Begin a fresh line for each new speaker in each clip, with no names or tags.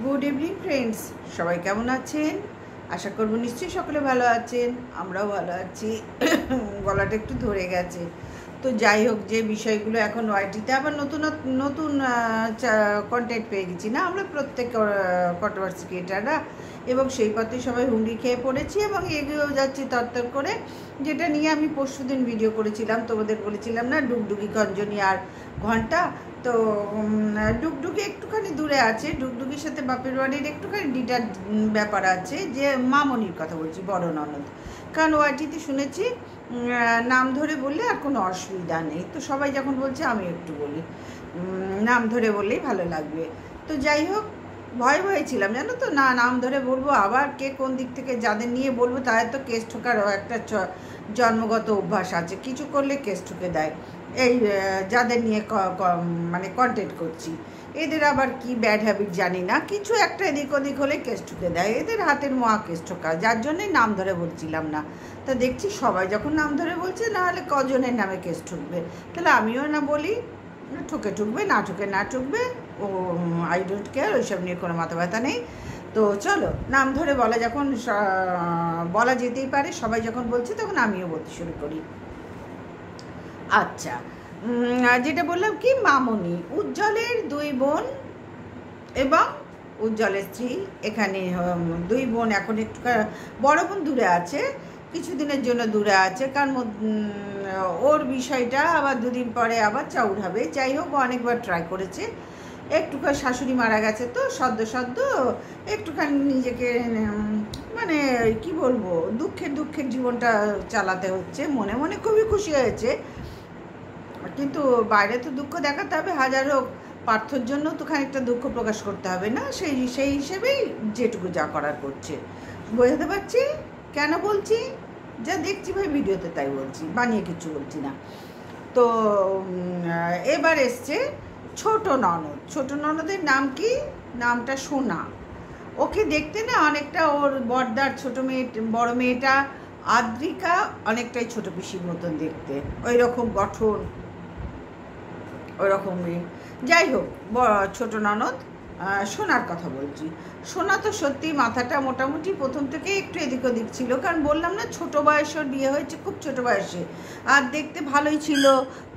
Good evening friends, সবাই কেমন আছেন? আশা করব নিশ্চয়ই সকলে ভালো আছেন। আমরাও ভালো আছি। গলাটা একটু ধরে গেছে। তো যাই হোক, যে বিষয়গুলো এখন ওয়াইটিতে আবার নতুন নতুন কন্টেন্ট পেয়ে গেছি না আমরা প্রত্যেক কন্ট্রোভার্সি ক্রিয়েটাররা, এবং সেই পথে সবাই হুমড়ি খেয়ে পড়েছি এবং এগিয়েও যাচ্ছি তরতর করে। যেটা নিয়ে আমি পরশুদিন ভিডিও করেছিলাম, তোমাদের বলেছিলাম না ডুগডুগি গঞ্জনি আর ঘন্টা। তো ডুগডুগি একটুখানি দূরে আছে, ডুগডুগির সাথে বাপের বাড়ির একটুখানি ডিটার ব্যাপার আছে। যে মামনির কথা বলছি, বড় ননদ। কারণ ওয়াইটিতে শুনেছি নাম ধরে বললে আর কোনো অসুবিধা নেই। তো সবাই যখন বলছে আমি একটু বলি, নাম ধরে বললেই ভালো লাগবে। তো যাই হোক, ভয় ছিলাম জানো তো, না নাম ধরে বলবো, আবার কে কোন দিক থেকে যাদের নিয়ে বলবো তাদের তো কেস ঠোকারও একটা জন্মগত অভ্যাস আছে, কিছু করলে কেস ঠুকে দেয়। এই যাদের নিয়ে মানে কন্টেন্ট করছি, এদের আবার কি ব্যাড হ্যাবিট জানি না, কিছু একটা এদিক ওদিক হলে কেস ঠুকে দেয়, এদের হাতের মহা কেস ঠোকা। যার জন্যই নাম ধরে বলছিলাম না। তা দেখছি সবাই যখন নাম ধরে বলছে, নাহলে কজনের নামে কেস ঠুকবে, তাহলে আমিও না বলি, ঠুকে ঠুকবে, না ঠুকে না ঠুকবে, ও আই ডোন্ট কেয়ার, ওইসব নিয়ে কোনো মাথা ব্যথা নেই। তো চলো, নাম ধরে বলা যখন বলা যেতেই পারে, সবাই যখন বলছে তখন আমিও বলতে শুরু করি। আচ্ছা, যেটা বললাম কি, মামনি উজ্জ্বলের দুই বোন এবং উজ্জ্বলের স্ত্রী, এখানে দুই বোন এখন একটু, বড় বোন দূরে আছে, কিছুদিনের জন্য দূরে আছে, কারণ ওর বিষয়টা আবার দুদিন পরে আবার চাউর হবে। যাই হোক, অনেকবার ট্রাই করেছে, একটুখানি শাশুড়ি মারা গেছে তো সদ্য একটুখানি নিজেকে মানে কি বলবো, দুঃখের জীবনটা চালাতে হচ্ছে। মনে মনে খুবই খুশি হয়েছে, কিন্তু বাইরে তো দুঃখ দেখাতে হবে, হাজার হোক পার্থর জন্য তো খানিকটা দুঃখ প্রকাশ করতে হবে না, সেই হিসেবেই যেটুকু যা করার করছে। বোঝাতে পারছি কেন বলছি? যা দেখছি ভাই ভিডিওতে তাই বলছি, বানিয়ে কিছু বলছি না। তো এবার এসছে ছোট ননদ। ছোট ননদের নাম কি? নামটা সোনা। ওকে দেখতে না অনেকটা ওর বড়দার ছোট মেয়ে, বড় মেয়েটা আদ্রিকা অনেকটাই ছোট পিসির মতন দেখতে, ওই রকম গঠন, ওই রকম মেয়ে। যাই হোক, ছোট ননদ সোনার কথা বলছি। সোনা তো সত্যি মাথাটা মোটামুটি প্রথম থেকে একটু এদিক ওদিক ছিল, কারণ বললাম না ছোট বয়সে বিয়ে হয়েছে, খুব ছোট বয়সে, আর দেখতে ভালোই ছিল,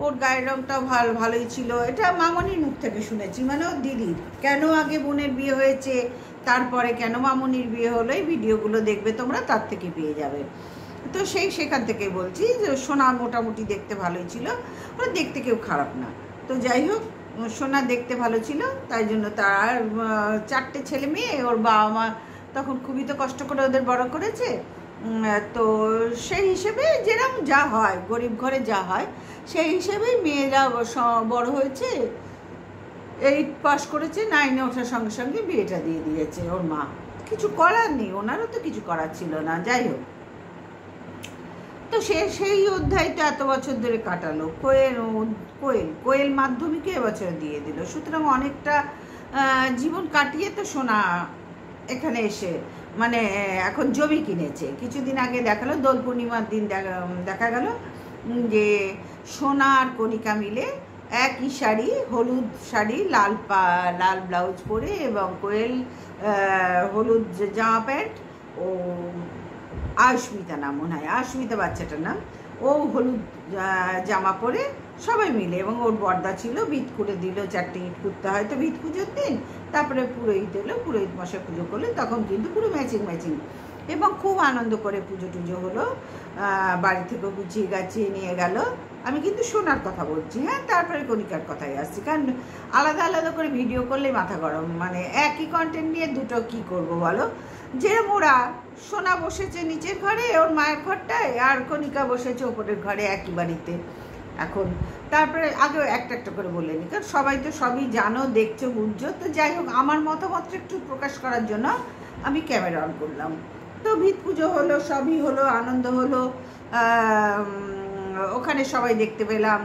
ওর গায়ের রঙটাও ভালোই ছিল। এটা মামনির মুখ থেকে শুনেছি, মানে ওর দিদির। কেন আগে বোনের বিয়ে হয়েছে, তারপরে কেন মামনির বিয়ে হলো, এই ভিডিওগুলো দেখবে তোমরা, তার থেকে পেয়ে যাবে। তো সেখান থেকে বলছি যে সোনা মোটামুটি দেখতে ভালোই ছিল, ওরা দেখতে কেউ খারাপ না। তো যাই হোক, সোনা দেখতে ভালো ছিল, তাই জন্য তার 4টে ছেলে মেয়ে, ওর বাবা মা তখন খুবই তো কষ্ট করে ওদের বড় করেছে। তো সেই হিসেবে যেরকম যা হয়, গরিব ঘরে যা হয়, সেই হিসেবেই মেয়েরা বড় হয়েছে, 8 পাস করেছে, 9-এ ওঠার সঙ্গে সঙ্গে বিয়েটা দিয়ে দিয়েছে ওর মা। কিছু করার নেই, ওনারও তো কিছু করার ছিল না। যাই হোক, তো সেই অধ্যায় তো এত বছর ধরে কাটালো। কোয়েল মাধ্যমিকে এবছর দিয়ে দিল, সুতরাং অনেকটা জীবন কাটিয়ে তো সোনা এখানে এসে মানে এখন জমি কিনেছে। কিছুদিন আগে দেখালো, দোল পূর্ণিমার দিন দেখা গেল যে সোনা আর কণিকা মিলে একই শাড়ি, হলুদ শাড়ি, লাল ব্লাউজ পরে, এবং কোয়েল হলুদ জামা প্যান্ট, ও আয়ুষ্মিতা নাম মনে হয়, আয়ুষ্মিতা বাচ্চাটার নাম, ও হলুদ জামা পরে সবাই মিলে, এবং ওর বর্দা ছিল, ভিত করে দিল, 4টে ইট করতে হয় তো ভিত পুজোর দিন, তারপরে পুরোহিত এলো, পুরোহিত মশাই পুজো করলে, তখন কিন্তু পুরো ম্যাচিং, এবং খুব আনন্দ করে পুজো টুজো হলো, বাড়ি থেকে গুছিয়ে গাছিয়ে নিয়ে গেল। আমি কিন্তু সোনার কথা বলছি, হ্যাঁ, তারপরে কণিকার কথাই আসছি, কারণ আলাদা আলাদা করে ভিডিও করলে মাথা গরম, মানে একই কন্টেন্ট নিয়ে দুটো কি করব বলো। যেরকম ওরা, সোনা বসেছে নিচের ঘরে ওর মায়ের ঘরটায়, আর কণিকা বসেছে ওপরের ঘরে, একই বাড়িতে। এখন তারপরে আগেও একটা করে বলে নি, কারণ সবাই তো সবই জানো, দেখছো, বুঝছো। তো যাই হোক, আমার মতামতটা একটু প্রকাশ করার জন্য আমি ক্যামেরা অন করলাম। তো ভিত পুজো হলো, সবই হলো, আনন্দ হলো, ওখানে সবাই দেখতে পেলাম।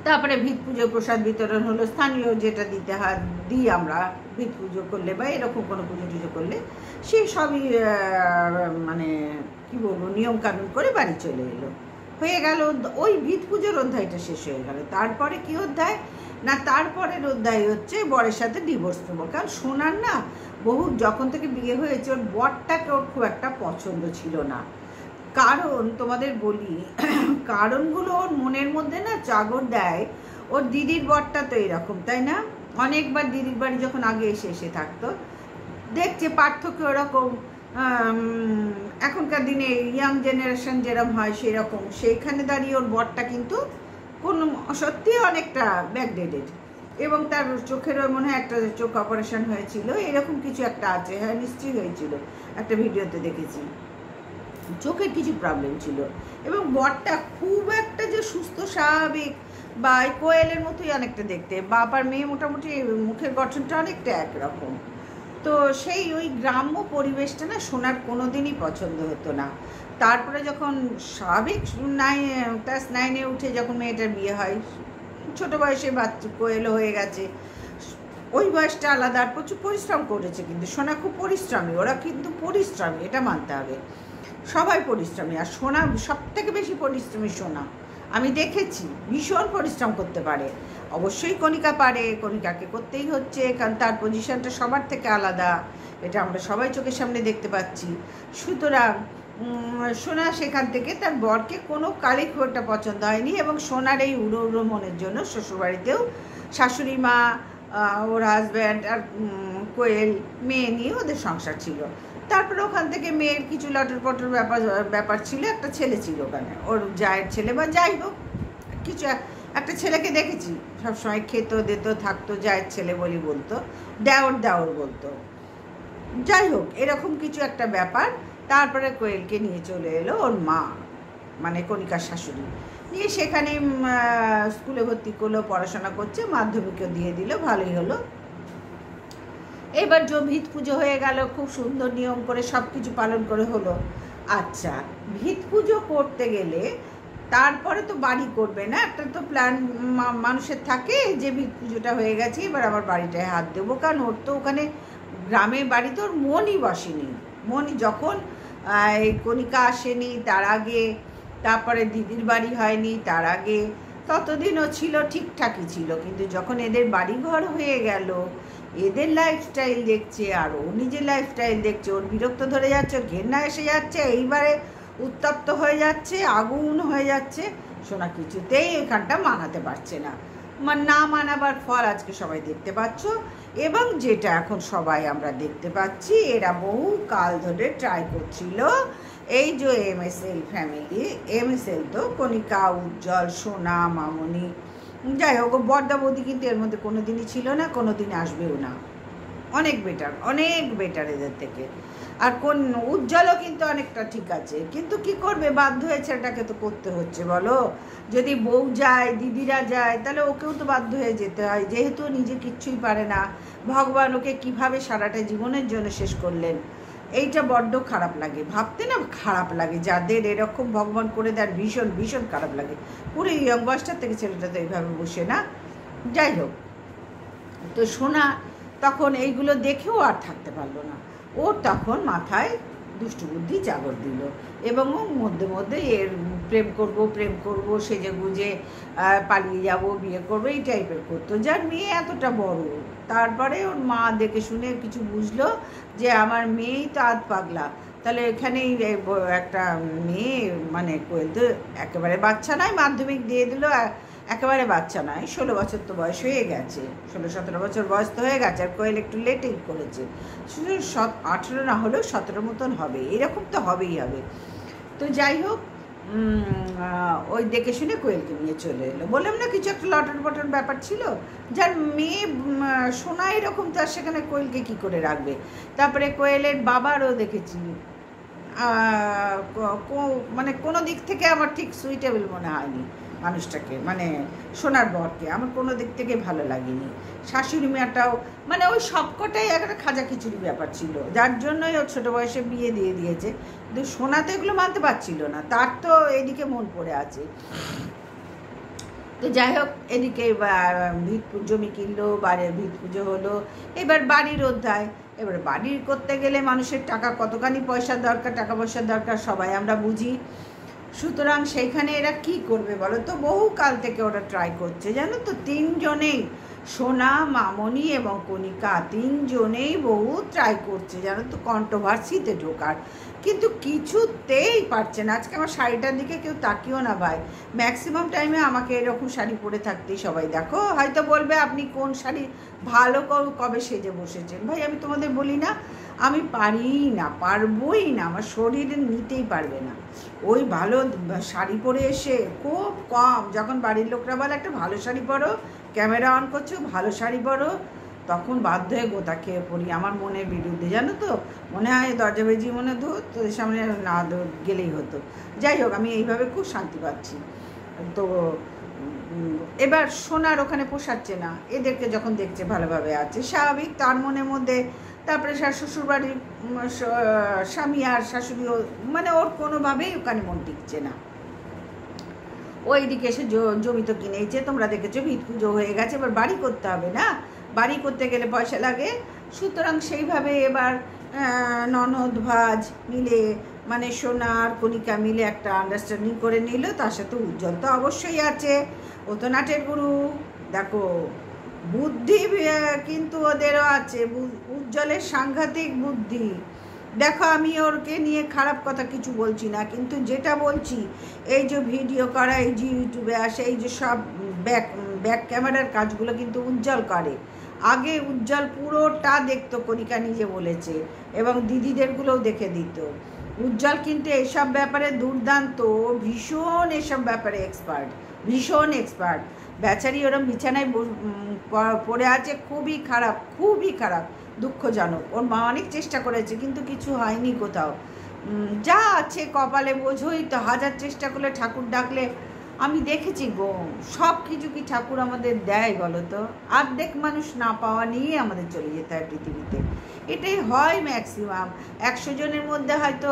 তারপরে ভিত পুজো প্রসাদ বিতরণ হলো, স্থানীয় যেটা দিতে হয় দিই আমরা ভিত পুজো করলে বা এরকম কোনো পুজো টুজো করলে, সে সবই মানে কি বলবো, নিয়মকানুন করে বাড়ি চলে এলো, হয়ে গেল। ওই ভিত পুজোর অধ্যায়টা শেষ হয়ে গেল। তারপরে কি অধ্যায়, না তারপরের অধ্যায় হচ্ছে বরের সাথে ডিভোর্স নেবো। কারণ সোনার না বহু যখন থেকে বিয়ে হয়েছে ওর বরটাকে ওর খুব একটা পছন্দ ছিল না। কারণ তোমাদের বলি কারণগুলো ওর মনের মধ্যে না চাগর দেয়। ওর দিদির বরটা তো এরকম, তাই না? অনেকবার দিদির বাড়ি যখন আগে এসে এসে থাকতো, দেখছে পার্থক্য ওরকম। এখনকার দিনে ইয়াং জেনারেশন যেরকম হয় সেরকম, সেইখানে দাঁড়িয়ে ওর বরটা কিন্তু কোনো সত্যি অনেকটা ব্যাকডেটেড, এবং তার চোখেরও মনে হয় একটা চোখ অপারেশন হয়েছিল, এরকম কিছু একটা আছে। হ্যাঁ, নিশ্চয়ই হয়েছিল, একটা ভিডিওতে দেখেছি। চোখের কিছু প্রবলেম ছিল, এবং বরটা খুব একটা যে সুস্থ স্বাভাবিক বা কোয়েলের মতোই অনেকটা দেখতে, বাবার মেয়ে মোটামুটি মুখের গঠনটা অনেকটা একরকম। তো সেই ওই গ্রাম্য পরিবেশটা না সোনার কোনো দিনই পছন্দ হতো না। তারপরে যখন স্বাভাবিক ক্লাস 9-এ উঠে যখন মেয়েটার বিয়ে হয়, ছোটো বয়সে বাচ্চা কোয়েলও হয়ে গেছে, ওই বয়সটা আলাদা। আর প্রচুর পরিশ্রম করেছে, কিন্তু সোনা খুব পরিশ্রমী, ওরা কিন্তু পরিশ্রমী, এটা মানতে হবে। সবাই পরিশ্রমী, আর সোনা সব থেকে বেশি পরিশ্রমী সোনা। আমি দেখেছি ভীষণ পরিশ্রম করতে পারে। অবশ্যই কণিকা পারে, কণিকাকে করতেই হচ্ছে, কারণ তার পজিশনটা সবার থেকে আলাদা, এটা আমরা সবাই চোখের সামনে দেখতে পাচ্ছি। সুতরাং সোনা সেখান থেকে তার বরকে কোনো কালে খুব একটা পছন্দ হয়নি, এবং সোনার এই উড়ো উড়ো মনের জন্য শ্বশুরবাড়িতেও শাশুড়ি মা, ওর হাজব্যান্ড আর কোয়েল মেয়ে নিয়ে ওদের সংসার ছিল। তারপরে ওখান থেকে মেয়ের কিছু লটর পটর ব্যাপার ছিল, একটা ছেলে ছিল ওখানে, ওর জায়ের ছেলে বা যাই হোক কিছু একটা ছেলেকে দেখেছি, সবসময় খেতো দিত থাকতো, জায়ের ছেলে বলি বলতো, দেওর বলতো, যাই হোক এরকম কিছু একটা ব্যাপার। তারপরে কোয়েলকে নিয়ে চলে এলো ওর মা, মানে কণিকার শাশুড়ি, নিয়ে সেখানে স্কুলে ভর্তি করলো, পড়াশোনা করছে, মাধ্যমিকও দিয়ে দিল, ভালোই হলো। এবার ভিত পুজো হয়ে গেল, খুব সুন্দর নিয়ম করে সব কিছু পালন করে হলো। আচ্ছা, ভিত পুজো করতে গেলে তারপরে তো বাড়ি করবে না, একটা তো প্ল্যান মানুষের থাকে যে ভিত পুজোটা হয়ে গেছে, এবার আমার বাড়িটায় হাত দেবো। কারণ ওর তো ওখানে গ্রামের বাড়িতে ওর মনই বসেনি। মনই যখন এই কণিকা আসেনি তার আগে, তারপরে দিদির বাড়ি হয়নি তার আগে, ততদিনও ছিল ঠিকঠাকই ছিল। কিন্তু যখন এদের বাড়িঘর হয়ে গেল, এদের লাইফস্টাইল দেখছে আর ও নিজের লাইফস্টাইল দেখছে, ওর বিরক্ত ধরে যাচ্ছে, ঘেন্না এসে যাচ্ছে, এইবারে উত্তপ্ত হয়ে যাচ্ছে, আগুন হয়ে যাচ্ছে। সোনা কিছুতেই এখানটা মানাতে পারছে না। না মানাবার ফল আজকে সবাই দেখতে পাচ্ছ, এবং যেটা এখন সবাই আমরা দেখতে পাচ্ছি, এরা বহু কাল ধরে ট্রাই করছিল। এই যে MSL ফ্যামিলি, MSL তো কণিকা, উজ্জ্বল, সোনা, মামনি, যাই হোক বর্দা বৌদি কিন্তু এর মধ্যে কোনো দিনই ছিল না, কোনো দিন আসবেও না। অনেক বেটার এদের থেকে। আর উজ্জ্বলও কিন্তু অনেকটা ঠিক আছে, কিন্তু কি করবে, বাধ্য হয়ে ছেলেটাকে তো করতে হচ্ছে। বলো, যদি বউ যায়, দিদিরা যায়, তাহলে ওকেও তো বাধ্য হয়ে যেতে হয়, যেহেতু নিজে কিচ্ছুই পারে না। ভগবান ওকে কিভাবে সারাটা জীবনের জন্য শেষ করলেন, এইটা বড্ড খারাপ লাগে ভাবতে, না খারাপ লাগে যাদের এরকম ভগবান করে দেন, ভীষণ ভীষণ খারাপ লাগে। পুরো ইয়ং বয়সটার থেকে ছেলেটা তো এইভাবে বসে না। যাই হোক, তো সোনা তখন এইগুলো দেখেও আর থাকতে পারলো না, ওর তখন মাথায় দুষ্টু বুদ্ধি জাগর দিল, এবং ও মধ্যে মধ্যে এর প্রেম করব সেজে গুজে পালিয়ে যাব, বিয়ে করবো, এই টাইপের করতো। যার মেয়ে এতটা বড়, তারপরে ওর মা দেখে শুনে কিছু বুঝলো যে আমার মেয়েই তো আধ পাগলা, তাহলে এখানেই একটা মেয়ে, মানে কোয়েল তো একেবারে বাচ্চা নয়, মাধ্যমিক দিয়ে দিল, একেবারে বাচ্চা নয়, 16 বছর তো বয়স হয়ে গেছে, 16-17 বছর বয়স তো হয়ে গেছে। আর কোয়েল একটু লেটেই করেছে, শুধু 18 না হলেও 17 মতন হবে, এরকম তো হবেই হবে। তো যাই হোক, ওই দেখে শুনে কোয়েলকে নিয়ে চলে এলো। বললাম না কিছু একটা লটন পটন ব্যাপার ছিল, যার মেয়ে সোনা এরকম, তার সেখানে কোয়েলকে কি করে রাখবে। তারপরে কোয়েলের বাবারও দেখেছি, মানে কোনো দিক থেকে আমার ঠিক সুইটেবল মনে হয়নি মানুষটাকে, মানে সোনার বরকে আমার কোনো দিক থেকে ভালো লাগেনি। শাশুড়ি মেয়েটাও মানে ওই সবকটাই একটা খাজা খিচুড়ি ব্যাপার ছিল, যার জন্যই ওর ছোটো বয়সে বিয়ে দিয়ে দিয়েছে। কিন্তু সোনা তো এগুলো মানতে পারছিল না, তার তো এদিকে মন পড়ে আছে। তো যাই হোক, এদিকে ভিত জমি কিনলো, বাড়ির ভিত পুজো হলো, এবার বাড়ির অধ্যায়। এবার বাড়ির করতে গেলে মানুষের টাকা কতখানি পয়সার দরকার, টাকা পয়সার দরকার সবাই আমরা বুঝি। সুতরাং সেইখানে এরা কি করবে বলো তো, বহু কাল থেকে ওরা ট্রাই করছে জানো তো, তিনজনেই, সোনা, মামনি এবং কণিকা, তিনজনেই বহু ট্রাই করছে জানো তো কন্ট্রোভার্সিতে ঢোকার, কিন্তু কিছুতেই পারছে না। আজকে আমার শাড়িটার দিকে কেউ তাকিও না ভাই, ম্যাক্সিমাম টাইমে আমাকে এরকম শাড়ি পরে থাকতেই সবাই দেখো। হয়তো বলবে আপনি কোন শাড়ি ভালো কবে সেজে বসেছেন, ভাই আমি তোমাদের বলি না, আমি পারি না, পারবই না, আমার শরীরে নিতেই পারবে না। ওই ভালো শাড়ি পরে এসে খুব কম, যখন বাড়ির লোকরা বলে একটা ভালো শাড়ি পরো, ক্যামেরা অন করছো, ভালো শাড়ি পরো, তখন বাধ্য হয়ে গোতা খেয়ে পড়ি আমার মনের বিরুদ্ধে জানো তো। মনে হয় দরজা বেজিয়ে মনে ধর তোদের সামনে না গেলেই হতো। যাই হোক, আমি এইভাবে খুব শান্তি পাচ্ছি। তো এবার সোনার ওখানে পোষাচ্ছে না, এদেরকে যখন দেখছে ভালোভাবে আছে স্বাভাবিক, তার মনের মধ্যে। তারপরে শ্বশুরবাড়ির স্বামী আর শাশুড়িও, মানে ওর কোনোভাবেই ওখানে মন টিকছে না। ওইদিকে এসে জমি তো কিনেছে, তোমরা দেখেছো, ভিত পুজো হয়ে গেছে, এবার বাড়ি করতে হবে না, বাড়ি করতে গেলে পয়সা লাগে। সুতরাং সেইভাবে এবার ননদ ভাজ মিলে, মানে সোনা আর কণিকা মিলে একটা আন্ডারস্ট্যান্ডিং করে নিল। তার সাথে উজ্জ্বল তো অবশ্যই আছে, ও তো নাটের গুরু। দেখো বুদ্ধি কিন্তু ওদেরও আছে, উজ্জ্বলের সাংঘাতিক বুদ্ধি। দেখো আমি ওরকে নিয়ে খারাপ কথা কিছু বলছি না, কিন্তু যেটা বলছি, এই যে ভিডিও করা, এই যে ইউটিউবে আসে, এই যে সব ব্যাক ক্যামেরার কাজগুলো কিন্তু উজ্জ্বল করে। আগে উজ্জ্বল পুরোটা দেখতো, কণিকা নিজে বলেছে, এবং দিদিদেরগুলোও দেখে দিত। উজ্জ্বল কিন্তু এসব ব্যাপারে দুর্দান্ত, ভীষণ এসব ব্যাপারে এক্সপার্ট, ভীষণ এক্সপার্ট। বেচারি ওরম বিছানায় পড়ে আছে, খুবই খারাপ, খুবই খারাপ, দুঃখজনক। ওর মা অনেক চেষ্টা করেছে কিন্তু কিছু হয়নি কোথাও। যা আছে কপালে, বোঝোই তো, হাজার চেষ্টা করলে ঠাকুর ডাকলে, আমি দেখেছি গো, সব কিছু কি ঠাকুর আমাদের দেয় বলো তো? অর্ধেক মানুষ না পাওয়া নিয়ে আমাদের চলে যেতে হয় পৃথিবীতে, এটাই হয় ম্যাক্সিমাম। 100 জনের মধ্যে হয়তো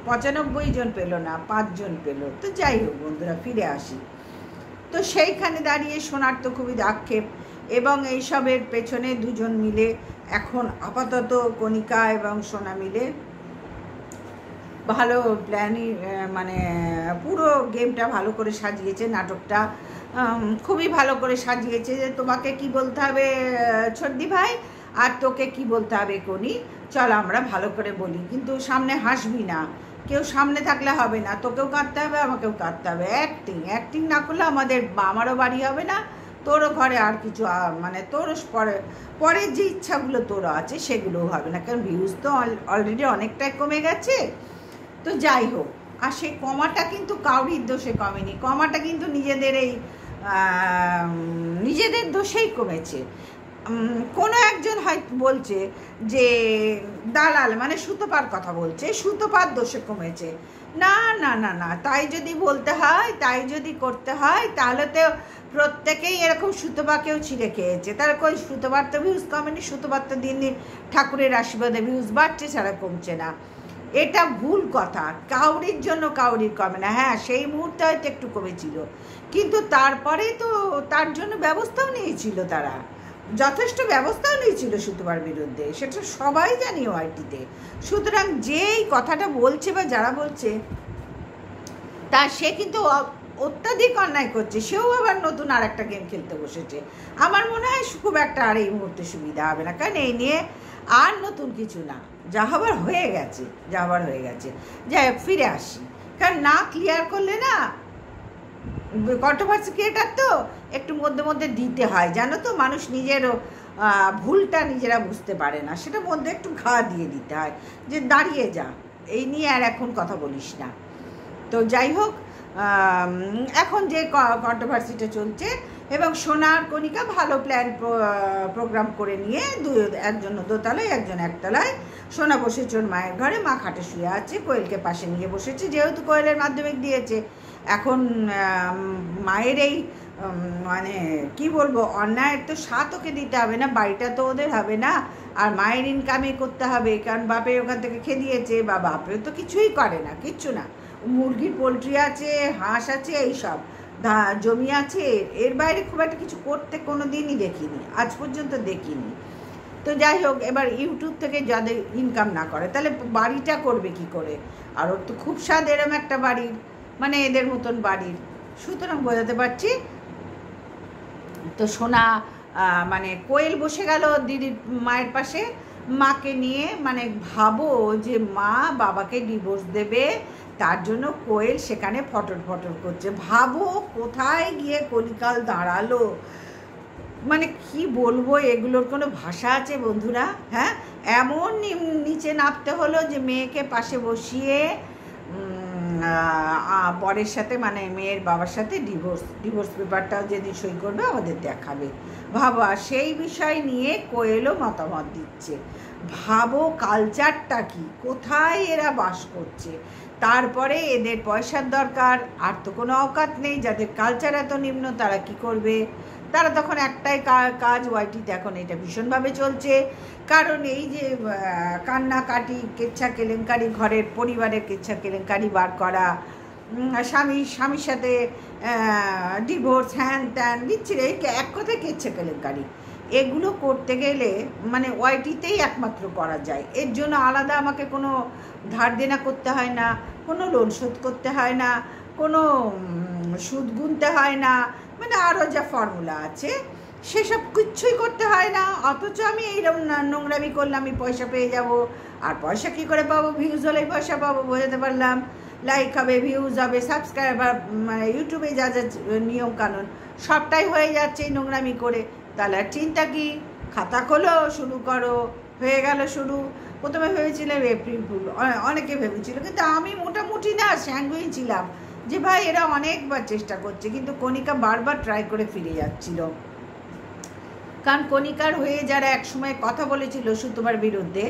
95 জন পেলো না, 5 জন পেলো। তো যাই হোক বন্ধুরা, ফিরে আসি। তো সেইখানে দাঁড়িয়ে সোনার তো খুবই আক্ষেপ, এবং এইসবের পেছনে দুজন মিলে এখন আপাতত কণিকা এবং সোনা মিলে ভালো প্ল্যানই, মানে পুরো গেমটা ভালো করে সাজিয়েছে, নাটকটা খুবই ভালো করে সাজিয়েছে। যে তোমাকে কি বলতে হবে ছর্দি ভাই, আর তোকে কি বলতে হবে কনি, চল আমরা ভালো করে বলি, কিন্তু সামনে হাসবি না, কেউ সামনে থাকলে হবে না, তোকেও কাঁদতে হবে, আমাকেও কাঁদতে হবে। অ্যাক্টিং না করলে আমারও বাড়ি হবে না, তোরও ঘরে আর কিছু, মানে তোর পরের যে ইচ্ছাগুলো তোরও আছে সেগুলোও হবে না, কারণ ভিউজ তো অলরেডি অনেকটাই কমে গেছে। তো যাই হোক, আর সেই কমাটা কিন্তু কাউরির দোষে কমেনি, কমাটা কিন্তু নিজেদের দোষেই কমেছে। কোনো একজন হয়তো বলছে যে দালাল, মানে সুতোপার কথা বলছে, সুতোপার দোষে কমেছে। না না না না, তাই যদি বলতে হয়, তাই যদি করতে হয়, তাহলে তো প্রত্যেকেই এরকম সুতোপাকেও ছিঁড়ে খেয়েছে। তার কই সুতোপার তো ভিউজ কমেনি, সুতোপার তো দিন দিন ঠাকুরের আশীর্বাদে ভিউজ বাড়ছে ছাড়া কমছে না। এটা ভুল কথা, কাউরির জন্য কাউরির কমে না। হ্যাঁ, সেই মুহূর্তে হয়তো একটু কমেছিল, কিন্তু তারপরে তো তার জন্য ব্যবস্থাও নিয়েছিল, তারা যথেষ্ট ব্যবস্থাও নিয়েছিল সুতোপার বিরুদ্ধে, সেটা সবাই জানি ওআইটিতে। সুতরাং যেই কথাটা বলছে বা যারা বলছে, তা সে কিন্তু অত্যাধিক অন্যায় করছে, সেও আবার নতুন আর একটা গেম খেলতে বসেছে। আমার মনে হয় খুব একটা আর এই মুহূর্তে সুবিধা হবে না, কারণ এই নিয়ে আর নতুন কিছু না, যা হবার হয়ে গেছে, যাই হোক, ফিরে আসি। কারণ না ক্লিয়ার করলে না, কন্ট্রোভার্সি ক্রিয়েটার তো একটু মধ্যে মধ্যে দিতে হয়, জানো তো, মানুষ নিজেরও ভুলটা নিজেরা বুঝতে পারে না, সেটা মধ্যে একটু ঘা দিয়ে দিতে হয়, যে দাঁড়িয়ে যা, এই নিয়ে আর এখন কথা বলিস না। তো যাই হোক, এখন যে কন্ট্রোভার্সিটা চলছে, এবং সোনার কণিকা ভালো প্রোগ্রাম করে নিয়ে একজন দোতলায়, একজন একতলায়, সোনা বসেছে ওর মায়ের ঘরে, মা খাটে শুয়ে আছে, কোয়েলকে পাশে নিয়ে বসেছে, যেহেতু কোয়েলের মাধ্যমিক দিয়েছে। এখন মায়ের এই মানে কি বলবো, অন্যায়ের তো স্বাদ ওকে দিতে হবে না, বাড়িটা তো ওদের হবে না, আর মায়ের ইনকামে করতে হবে, কারণ বাপে ওখান থেকে খেয়ে দিয়েছে, বা বাপেও তো কিছুই করে না, কিচ্ছু না, মুরগির পোলট্রি আছে, হাঁস আছে, এইসব জমি আছে, এর বাইরে খুব একটা কিছু করতে কোনো দিনই দেখিনি, আজ পর্যন্ত দেখিনি। তো যাই হোক, এবার ইউটিউব থেকে যাদের ইনকাম না করে তাহলে বাড়িটা করবে কি করে? আর ওর তো খুব স্বাদ এরম একটা বাড়ির, মানে এদের মতন বাড়ির। সুতরাং বোঝাতে পারছি। তো সোনা মানে কোয়েল বসে গেল দিদির মায়ের পাশে মাকে নিয়ে, মানে ভাবো যে মা বাবাকে ডিভোর্স দেবে, তার জন্য কোয়েল সেখানে ফটর ফটর করছে। ভাবো কোথায় গিয়ে কলিকাল দাঁড়ালো, মানে কি বলবো, এগুলোর কোনো ভাষা আছে বন্ধুরা? হ্যাঁ, এমন নিচে নামতে হলো যে মেয়েকে পাশে বসিয়ে বরের সাথে, মানে মেয়ের বাবার সাথে ডিভোর্স পেপারটাও যেদিন সই করবে আমাদের দেখাবে। ভাবা, সেই বিষয় নিয়ে কোয়েলও মতামত দিচ্ছে। ভাবো কালচারটা কি, কোথায় এরা বাস করছে। তারপরে এদের পয়সার দরকার, আর তো কোনো অকাত নেই। যাদের কালচার এত নিম্ন তারা কি করবে? তারা তখন একটাই কাজ, ওয়াইটিতে এখন এটা ভীষণভাবে চলছে। কারণ এই যে কান্নাকাটি, কেচ্ছা কেলেঙ্কারি, ঘরের পরিবারের কেচ্ছা কেলেঙ্কারি বার করা, স্বামীর সাথে ডিভোর্স, হ্যান ত্যান বিচ্ছিরে, এক কথায় কেচ্ছা কেলেঙ্কারি, এগুলো করতে গেলে মানে ওয়াইটিতেই একমাত্র করা যায়। এর জন্য আলাদা আমাকে কোনো ধার দেনা করতে হয় না, কোনো লোন শোধ করতে হয় না, কোনো সুদ গুনতে হয় না, মানে আরও যা ফর্মুলা আছে সেসব কিচ্ছুই করতে হয় না। অথচ আমি এইরকম নোংরামি করলে আমি পয়সা পেয়ে যাব। আর পয়সা কী করে পাবো? ভিউজ হলেই পয়সা পাবো, বোঝাতে পারলাম। লাইক হবে, ভিউজ হবে, সাবস্ক্রাইবার, মানে ইউটিউবে যা যা নিয়ম কানুন সবটাই হয়ে যাচ্ছে এই নোংরামি করে। তাহলে আর চিন্তা কি? খাতা খোলো, শুরু করো। হয়ে গেল শুরু। প্রথমে ভেবেছিলাম এপ্রিল ফুল, অনেকে ভেবেছিল, কিন্তু আমি মোটামুটি না স্যাঙ্গুই ছিলাম যে ভাই এরা অনেকবার চেষ্টা করছে, কিন্তু কণিকা বারবার ট্রাই করে ফিরে যাচ্ছিল। কারণ কণিকার হয়ে যারা একসময় কথা বলেছিল সুতোবার বিরুদ্ধে,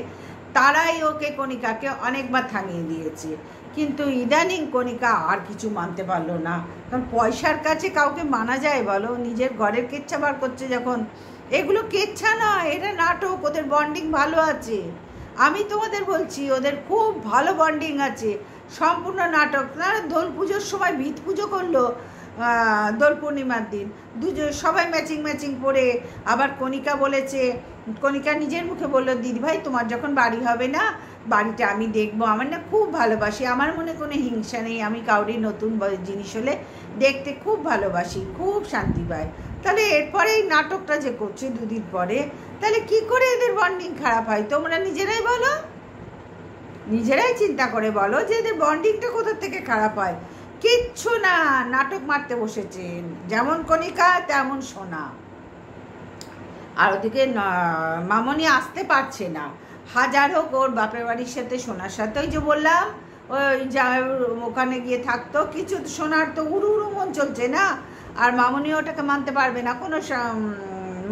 তারাই ওকে, কণিকাকে অনেকবার থামিয়ে দিয়েছে। কিন্তু ইদানিং কণিকা আর কিছু মানতে পারলো না। কারণ পয়সার কাছে কাউকে মানা যায় বলো? নিজের ঘরের কেচ্ছা বার করছে যখন। এগুলো কেচ্ছা নয়, এটা নাটক। ওদের বন্ডিং ভালো আছে, আমি তোমাদের বলছি, ওদের খুব ভালো বন্ডিং আছে। সম্পূর্ণ নাটক। তারা দোল পুজোর সময় ভিত পুজো করলো, দোল পূর্ণিমার দিন দুজন সবাই ম্যাচিং পরে। আবার কণিকা বলেছে, কণিকা নিজের মুখে বললো, দিদিভাই তোমার যখন বাড়ি হবে না, বাড়িটা আমি দেখবো। আমার না খুব ভালোবাসি, আমার মনে কোনো হিংসা নেই, আমি কাউরি নতুন জিনিস হলে দেখতে খুব ভালোবাসি, খুব শান্তি পাই। তাহলে এরপরে এই নাটকটা যে করছে দুদিন পরে, তাহলে কি করে এদের বন্ডিং খারাপ হয়? তোমরা নিজেরাই বলো, নিজেরাই চিন্তা করে বলো যে এদের বন্ডিংটা কোথা থেকে খারাপ হয়। কিচ্ছু না, নাটক মারতে বসেছেন, যেমন কণিকা তেমন সোনা। আর ওদিকে মামনি আসতে পারছে না, হাজার হোক ওর বাপের বাড়ির সাথে সোনার সাথে, ওই যে বললাম ওই যা ওখানে গিয়ে থাকতো, কিছু সোনার তো উড়ু মন চলছে না। আর মামনি ওটাকে মানতে পারবে না, কোনো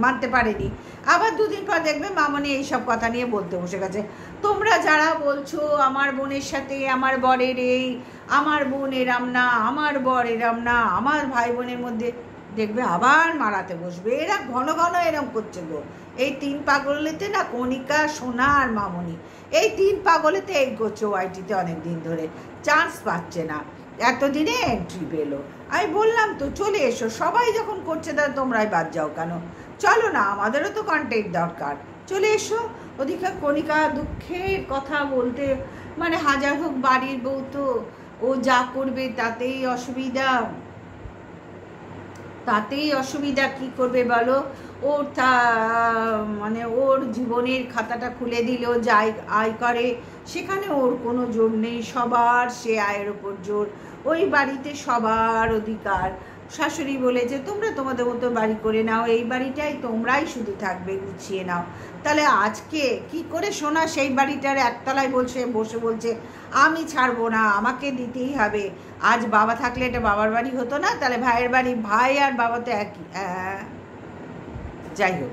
মানতে পারেনি। আবার দুদিন পর দেখবে মামনি এইসব কথা নিয়ে বলতে বসে গেছে। তোমরা যারা বলছো আমার বোনের সাথে আমার বরের এই, আমার বোন এরাম না, আমার বর এরাম না, আমার ভাই বোনের মধ্যে, দেখবে আবার মারাতে বসবে। এরা ঘন ঘন এরম করছে গো। এই তিন পাগলেতে না, কণিকা, সোনা আর মামনি, এই তিন পাগলেতে এই করছে ওয়াইটিতে অনেক দিন ধরে, চান্স পাচ্ছে না। এতদিনে এন্ট্রি পেলো। আমি বললাম তো চলে এসো, সবাই যখন করছে তাহলে তোমরাই বাদ যাও কেন? চলো না, আমাদেরও তো কন্টেন্ট দরকার, চলে এসো। ওদিকে কণিকা দুঃখের কথা বলতে, মানে হাজার হোক বাড়ির বউ তো, ও যা করবে তাতেই অসুবিধা, কি করবে বলো? ওর মানে ওর জীবনের খাতাটা খুলে দিলেও যাই আয় করে, সেখানে ওর কোনো জোর নেই। সবার সে আয়ের ওপর জোর, ওই বাড়িতে সবার অধিকার। শাশুড়ি বলেছে তোমরা তোমাদের মতো বাড়ি করে নাও, এই বাড়িটাই তোমরাই শুধু থাকবে, গুছিয়ে নাও। তাহলে আজকে কি করে সোনা সেই বাড়িটার একতলায় বসে বলছে আমি ছাড়বো না, আমাকে দিতেই হবে। আজ বাবা থাকলে এটা বাবার বাড়ি হতো না? তাহলে ভাইয়ের বাড়ি, ভাই আর বাবা তো একই। যাই হোক,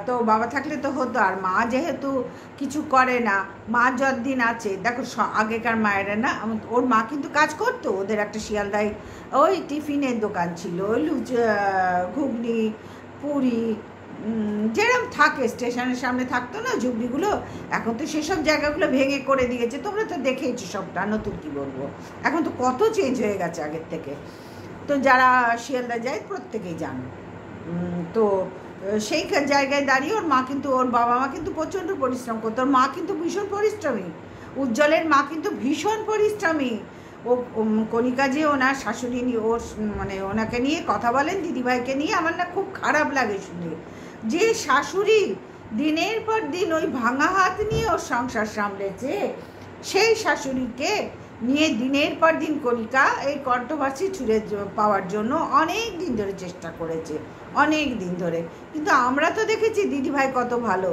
তো বাবা থাকলে তো হতো। আর মা যেহেতু কিছু করে না, মা যতদিন আছে, দেখো আগেকার মায়েরা না, ওর মা কিন্তু কাজ করতো। ওদের একটা শিয়ালদায় ওই টিফিনের দোকান ছিল, ঘুগনি, পুরি, যেরকম থাকে স্টেশনের সামনে থাকতো না ঝুগনিগুলো, এখন তো সেসব জায়গাগুলো ভেঙে করে দিয়েছে। তোমরা তো দেখেইছো সবটা, নতুন কি বলবো, এখন তো কত চেঞ্জ হয়ে গেছে আগের থেকে। তো যারা শিয়ালদা যায় প্রত্যেকেই জানো। তো সেই জায়গায় দাঁড়িয়ে ওর মা কিন্তু, ওর বাবা মা কিন্তু প্রচণ্ড পরিশ্রম করতো, ওর মা কিন্তু ভীষণ পরিশ্রমী, উজ্জ্বলের মা কিন্তু ভীষণ পরিশ্রমী। ও কণিকা যে ওনার শাশুড়ি ওর মানে ওনাকে নিয়ে কথা বলেন, দিদিভাইকে নিয়ে, আমার না খুব খারাপ লাগে শুনে, যে শাশুড়ি দিনের পর দিন ওই ভাঙা হাত নিয়ে ওর সংসার সামলেছে, সেই শাশুড়িকে নিয়ে দিনের পর দিন কণিকা এই কন্ট্রোভার্সি ছুড়ে পাওয়ার জন্য অনেক দিন ধরে চেষ্টা করেছে, অনেক দিন ধরে। কিন্তু আমরা তো দেখেছি দিদিভাই কত ভালো,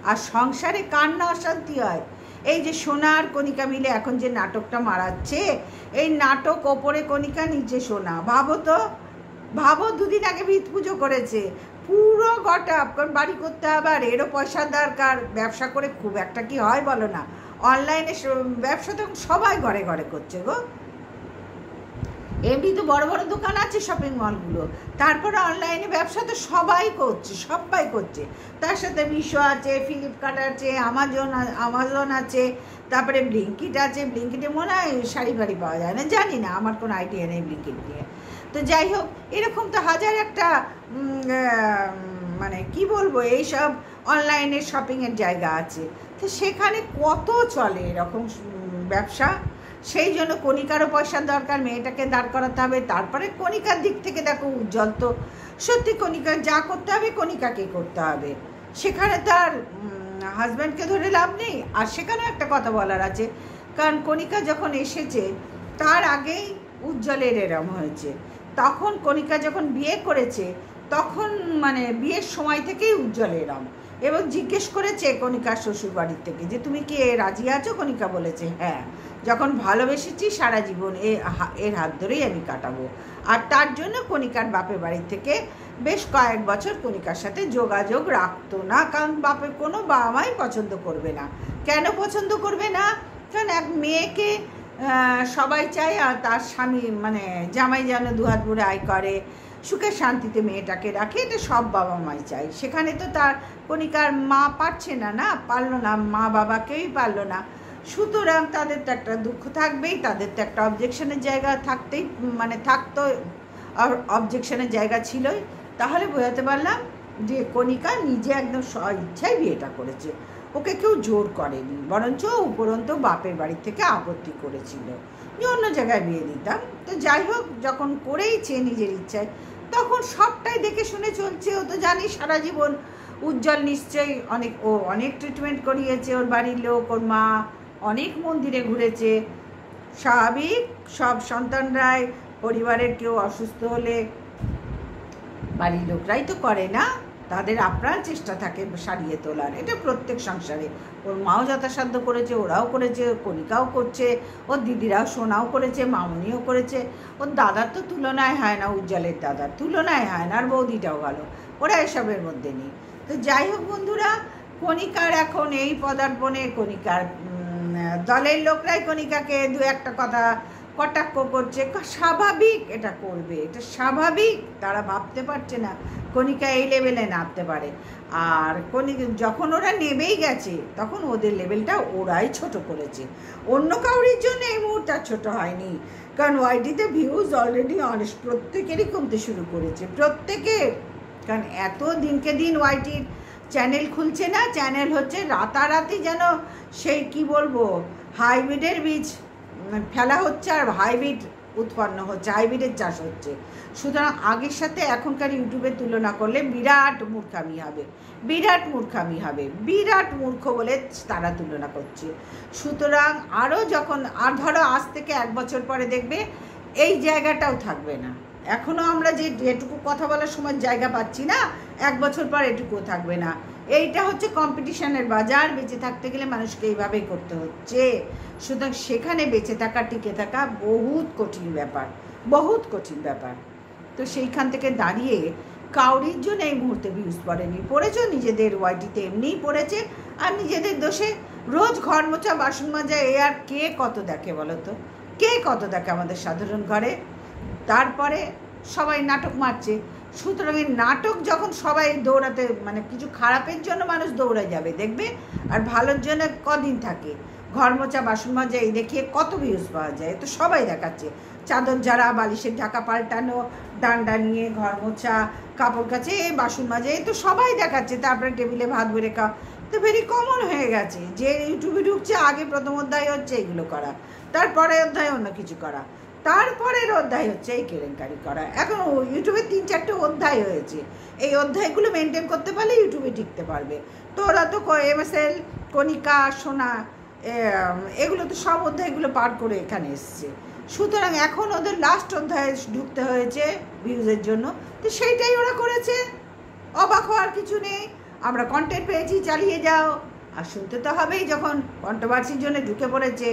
আর সংসারে কার না অশান্তি হয়। এই যে সোনা আর কণিকা মিলে এখন যে নাটকটা মারাচ্ছে, এই নাটক ওপরে কণিকা নিচে সোনা, ভাবো তো, ভাবো দুদিন আগে ভিত পুজো করেছে, পুরো গোটা বাড়ি করতে হবে, আর এরও পয়সা দরকার, ব্যবসা করে খুব একটা কি হয় বলো না, অনলাইনে ব্যবসা তো সবাই ঘরে ঘরে করছে গো, এমনি তো বড় বড় দোকান আছে শপিং মলগুলো, তারপরে অনলাইনে ব্যবসা তো সবাই করছে, সবাই করছে, তার সাথে মিশো আছে, ফ্লিপকার্ট আছে, আমাজন আছে, তারপরে ব্লিঙ্কিট আছে, ব্লিঙ্কিটে মনে হয় শাড়ি ফাড়ি পাওয়া যায় না, জানি না, আমার কোনো আইডিয়া নেই ব্লিঙ্কিট নিয়ে। তো যাই হোক, এরকম তো হাজার একটা মানে কি বলবো, এইসব অনলাইনে শপিংয়ের জায়গা আছে, তো সেখানে কত চলে এরকম ব্যবসা। সেই জন্য কণিকারও পয়সার দরকার, মেয়েটাকে দাঁড় করাতে হবে। তারপরে কণিকার দিক থেকে দেখো, উজ্জ্বল তো সত্যি কণিকার যা করতে হবে কণিকাকে করতে হবে, সেখানে তার হাজব্যান্ডকে ধরে লাভ নেই। আর সেখানেও একটা কথা বলার আছে, কারণ কণিকা যখন এসেছে তার আগেই উজ্জ্বলের এরম হয়েছে, তখন কণিকা যখন বিয়ে করেছে তখন মানে বিয়ের সময় থেকেই উজ্জ্বল এরম, এবং জিজ্ঞেস করেছে কণিকার শ্বশুর বাড়ির থেকে যে তুমি কি রাজি আছো, কণিকা বলেছে হ্যাঁ, যখন ভালোবেসেছি সারা জীবন এর হাত ধরেই আমি কাটাবো। আর তার জন্য কণিকার বাপের বাড়ির থেকে বেশ কয়েক বছর কণিকার সাথে যোগাযোগ রাখতো না, কারণ বাপের কোনো বাবা মাই পছন্দ করবে না। কেন পছন্দ করবে না? কারণ এক মেয়েকে সবাই চায়, আর তার স্বামী মানে জামাই যেন দুহাত ভরে আয় করে, সুখে শান্তিতে মেয়েটাকে রাখে, এটা সব বাবা মাই চায়। সেখানে তো তার কণিকার মা পারছে না, পারলো না, মা বাবাকেই পারলো না, সুতরাং তাদের তো একটা দুঃখ থাকবেই, তাদের তো একটা অবজেকশনের জায়গা থাকতেই মানে থাকতো, আর অবজেকশনের জায়গা ছিলই। তাহলে বোঝাতে পারলাম যে কণিকা নিজে একদম ইচ্ছায় বিয়েটা করেছে, ওকে কেউ জোর করেনি, বরঞ্চ উপরন্ত বাপের বাড়ি থেকে আপত্তি করেছিল যে অন্য জায়গায় বিয়ে দিতাম। তো যাই হোক, যখন করেইছে নিজের ইচ্ছায়, তখন সবটাই দেখে শুনে চলছে। ও তো জানি সারা জীবন উজ্জ্বল নিশ্চয়ই অনেক ট্রিটমেন্ট করিয়েছে, ওর বাড়ির লোক, ওর মা অনেক মন্দিরে ঘুরেছে, স্বাভাবিক সব সন্তানরাই পরিবারের কেউ অসুস্থ হলে বাড়ির লোকরাই তো করে না, তাদের আপ্রাণ চেষ্টা থাকে সারিয়ে তোলার, এটা প্রত্যেক সংসারে। ওর মাও যথাসাধ্য করেছে, ওরাও করেছে, কণিকাও করছে, ওর দিদিরাও, সোনাও করেছে, মামনিও করেছে, ওর দাদার তো তুলনায় হয় না, উজ্জ্বলের দাদার তুলনায় হয় না, আর বৌদিটাও ভালো, ওরা এসবের মধ্যে নেই। তো যাই হোক বন্ধুরা, কণিকার এখন এই পদার্পণে কণিকার দলের লোকরাই কণিকাকে দু একটা কথা কটাক্ষ করছে, স্বাভাবিক, এটা করবে, এটা স্বাভাবিক, তারা ভাবতে পারছে না কণিকা এই লেভেলে নামতে পারে। আর যখন ওরা নেবেই গেছে তখন ওদের লেভেলটা ওরাই ছোট করেছে, অন্য কাউরির জন্য এই মুহূর্তে ছোট হয়নি, কারণ ওয়াইটিতে ভিউজ অলরেডি প্রত্যেকেরই কমতে শুরু করেছে, প্রত্যেকের। কারণ এত দিনকে দিন ওয়াইটির চ্যানেল খুলছে না, চ্যানেল হচ্ছে রাতারাতি যেন সেই কি বলবো হাইব্রিডের বীজ ফেলা হচ্ছে, আর হাইব্রিড উৎপন্ন হচ্ছে, হাইব্রিডের চাষ হচ্ছে। সুতরাং আগের সাথে এখনকার ইউটিউবের তুলনা করলে বিরাট মূর্খামি হবে, বিরাট মূর্খামি হবে, বিরাট মূর্খ বলে তারা তুলনা করছে। সুতরাং আরও যখন আর ধরো আজ থেকে 1 বছর পরে দেখবে এই জায়গাটাও থাকবে না, এখনও আমরা যেটুকু কথা বলার সময় জায়গা পাচ্ছি না, 1 বছর পর এটুকুও থাকবে না। এইটা হচ্ছে কম্পিটিশনের বাজার, বেঁচে থাকতে গেলে মানুষকে এইভাবেই করতে হচ্ছে। সুতরাং সেখানে বেঁচে থাকা, টিকে থাকা বহুত কঠিন ব্যাপার, বহুত কঠিন ব্যাপার। তো সেইখান থেকে দাঁড়িয়ে কাউরির জন্য এই মুহূর্তে ভিউজ পড়েনি, পড়েছ নিজেদের ওয়াইটিতে এমনিই পড়েছে, আর নিজেদের দোষে রোজ ঘর মোছা, বাসন মাজা, এ আর কে কত দেখে বলো তো, কে কত দেখে আমাদের সাধারণ ঘরে। তারপরে সবাই নাটক মারছে, সুতরাং এই নাটক যখন সবাই দৌড়াতে মানে কিছু খারাপের জন্য মানুষ দৌড়ে যাবে দেখবে, আর ভালোর জন্য কদিন থাকে। ঘর মোছা, বাসন মাজা এই দেখিয়ে কত ভিউজ পাওয়া যায়, তো সবাই দেখাচ্ছে, চাদর যারা, বালিশের ঢাকা পাল্টানো, ডান্ডা নিয়ে ঘর মোছা, কাপড় কাচে, বাসন মাজে, তো সবাই দেখাচ্ছে, তারপরে টেবিলে ভাত বেড়ে খাওয়া, তো ভেরি কমন হয়ে গেছে যে ইউটিউবে ঢুকছে, আগে প্রথম অধ্যায় হচ্ছে এগুলো করা, তারপরে অধ্যায় অন্য কিছু করা, তারপরের অধ্যায় হচ্ছে এই কেলেঙ্কারি করা। এখন ইউটিউবে 3-4টে অধ্যায় হয়েছে, এই অধ্যায়গুলো মেনটেন করতে পারলে ইউটিউবে টিকতে পারবে। তো ওরা তো MSL, কণিকা, সোনা, এগুলো তো সব অধ্যায়গুলো পার করে এখানে এসছে, সুতরাং এখন ওদের লাস্ট অধ্যায়ে ঢুকতে হয়েছে ভিউজের জন্য, তো সেইটাই ওরা করেছে, অবাক হওয়ার কিছু নেই। আমরা কন্টেন্ট পেয়েছি, চালিয়ে যাও, আর শুনতে তো হবেই, যখন কন্ট্রোভার্সির জন্য ঢুকে পড়েছে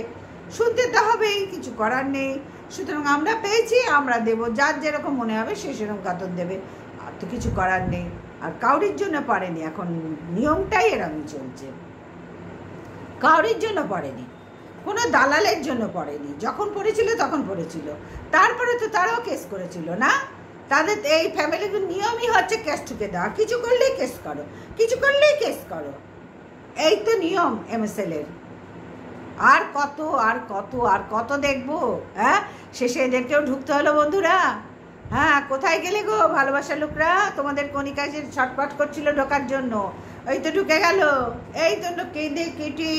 শুনতে তো হবেই, কিছু করার নেই। সুতরাং আমরা পেয়েছি, আমরা দেবো, যার যেরকম মনে হবে সে সেরকম কাতর দেবে, আর তো কিছু করার নেই। আর কাউরির জন্য পারেনি, এখন নিয়মটাই এরকমই চলছে, কাউরির জন্য পড়েনি, কোনো দালালের জন্য পড়েনি, যখন পড়েছিল তখন পড়েছিল, তারপরে তো তারাও কেস করেছিল না, তাদের এই ফ্যামিলির নিয়মই হচ্ছে কেস ঠুকে দেওয়া, কিছু করলেই কেস করো, কিছু করলেই কেস করো, এই তো নিয়ম MSL-এর। আর কত আর কত আর কত দেখবো? হ্যাঁ, শেষে এদেরকেও ঢুকতে হলো বন্ধুরা। হ্যাঁ, কোথায় গেলে গো ভালোবাসার লোকরা? তোমাদের কণিকা যে ছটপট করছিল ঢোকার জন্য, এই তো ঢুকে গেল, এই তো কেঁদে কেটে,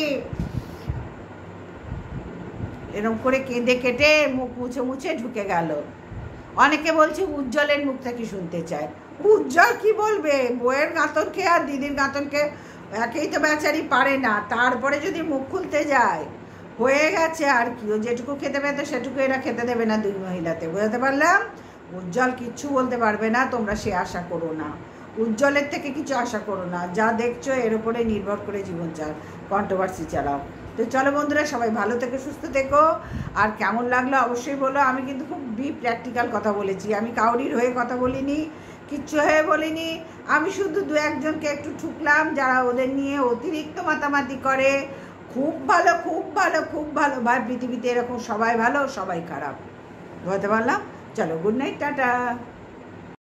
এরকম করে কেঁদে কেটে মুখ মুছে মুছে ঢুকে গেল। অনেকে বলছে উজ্জ্বলের মুখটা কি শুনতে চায়, উজ্জ্বল কি বলবে? বইয়ের গাঁতন খেয়ে আর দিদির গাঁতন খেয়ে একেই তো বেচারি পারে না, তারপরে যদি মুখ খুলতে যায় হয়ে গেছে আর কি, ও যেটুকু খেতে পেত সেটুকু এরা খেতে দেবে না দুই মহিলাতে, বুঝতে পারলাম। উজ্জ্বল কিচ্ছু বলতে পারবে না, তোমরা সে আশা করো না, উজ্জ্বলের থেকে কিছু আশা করো না, যা দেখছো এর উপরে নির্ভর করে জীবন কন্ট্রোভার্সি চালাও। তো চলো বন্ধুরা, সবাই ভালো থেকো, সুস্থ থেকো, আর কেমন লাগলো অবশ্যই বলো। আমি কিন্তু খুব প্র্যাকটিক্যাল কথা বলেছি, আমি কাউরির হয়ে কথা বলিনি, কিচ্ছু হয়ে বলিনি, আমি শুধু 2-1জনকে একটু ঠুকলাম যারা ওদের নিয়ে অতিরিক্ত মাতামাতি করে। খুব ভালো, খুব ভালো, খুব ভালো, ভাই পৃথিবীতে এরকম সবাই ভালো সবাই খারাপ, বলতে পারলাম। চলো, গুড নাইট, টাটা।